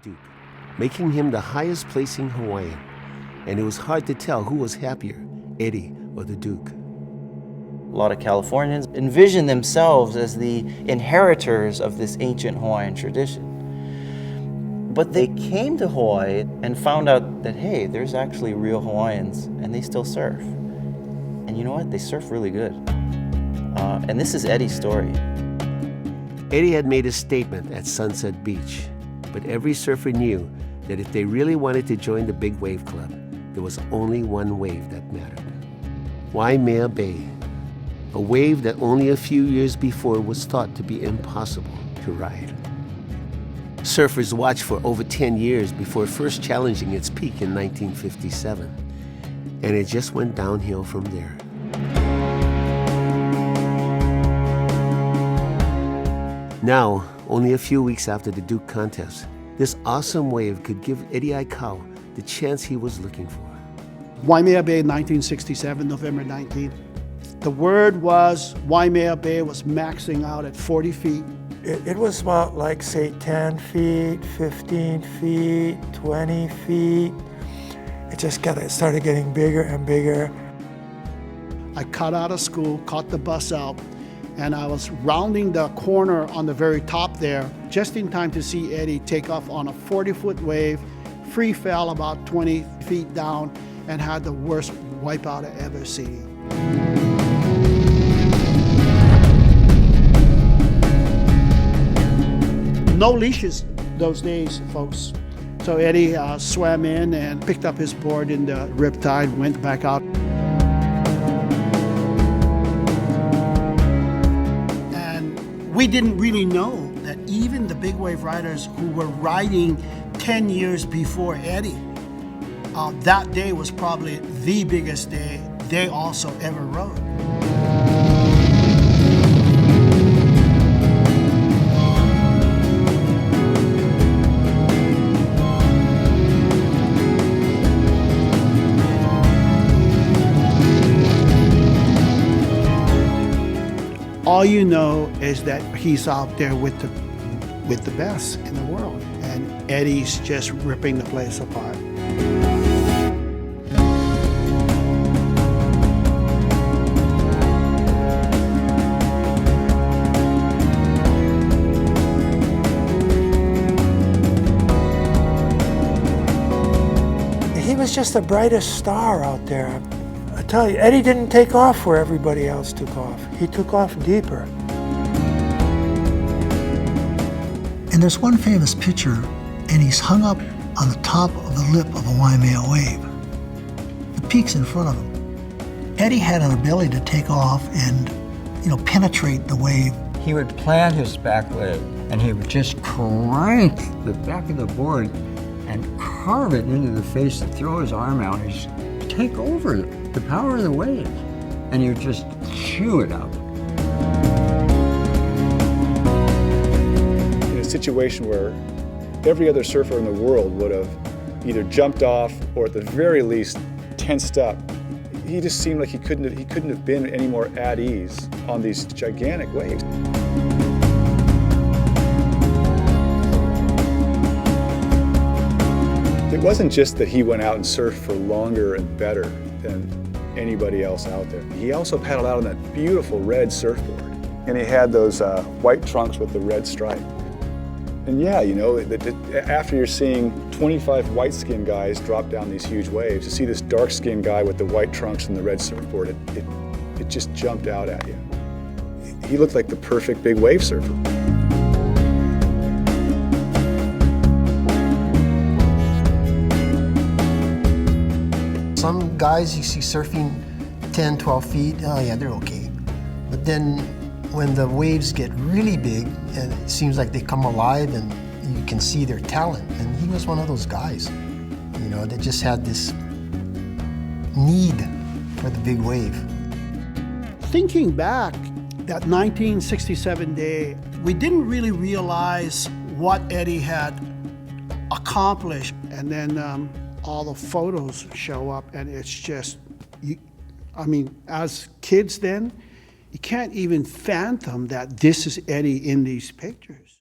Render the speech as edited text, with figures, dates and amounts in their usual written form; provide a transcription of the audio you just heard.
Duke, making him the highest placing Hawaiian. And it was hard to tell who was happier, Eddie or the Duke. A lot of Californians envision themselves as the inheritors of this ancient Hawaiian tradition. But they came to Hawaii and found out that, hey, there's actually real Hawaiians and they still surf. And you know what? They surf really good. And this is Eddie's story. Eddie had made a statement at Sunset Beach, but every surfer knew that if they really wanted to join the Big Wave Club, there was only one wave that mattered. Waimea Bay, a wave that only a few years before was thought to be impossible to ride. Surfers watched for over 10 years before first challenging its peak in 1957, and it just went downhill from there. Now, only a few weeks after the Duke contest, this awesome wave could give Eddie Aikau the chance he was looking for. Waimea Bay, 1967, November 19th. The word was Waimea Bay was maxing out at 40 feet. It was about like, say, 10 feet, 15 feet, 20 feet. It started getting bigger and bigger. I cut out of school, caught the bus out, and I was rounding the corner on the very top there, just in time to see Eddie take off on a 40-foot wave, free fell about 20 feet down, and had the worst wipeout I ever seen. No leashes those days, folks. So Eddie swam in and picked up his board in the riptide, went back out. We didn't really know that even the big wave riders who were riding 10 years before Eddie, that day was probably the biggest day they also ever rode. All you know is that he's out there with the best in the world, and Eddie's just ripping the place apart. He was just the brightest star out there. I tell you, Eddie didn't take off where everybody else took off. He took off deeper. And there's one famous picture, and he's hung up on the top of the lip of a Waimea wave. The peak's in front of him. Eddie had an ability to take off and, penetrate the wave. He would plant his back leg, and he would just crank the back of the board and carve it into the face and throw his arm out and just take over the power of the wave, and you just chew it up. In a situation where every other surfer in the world would have either jumped off or at the very least tensed up, he just seemed like he couldn't have been any more at ease on these gigantic waves. It wasn't just that he went out and surfed for longer and better than anybody else out there. He also paddled out on that beautiful red surfboard. And he had those white trunks with the red stripe. And yeah, after you're seeing 25 white-skinned guys drop down these huge waves, to see this dark-skinned guy with the white trunks and the red surfboard, it just jumped out at you. He looked like the perfect big wave surfer. Some guys you see surfing 10, 12 feet, oh yeah, they're okay. But then when the waves get really big and it seems like they come alive and you can see their talent, and he was one of those guys, that just had this need for the big wave. Thinking back, that 1967 day, we didn't really realize what Eddie had accomplished, and then all the photos show up, and it's just, as kids then, you can't even fathom that this is Eddie in these pictures.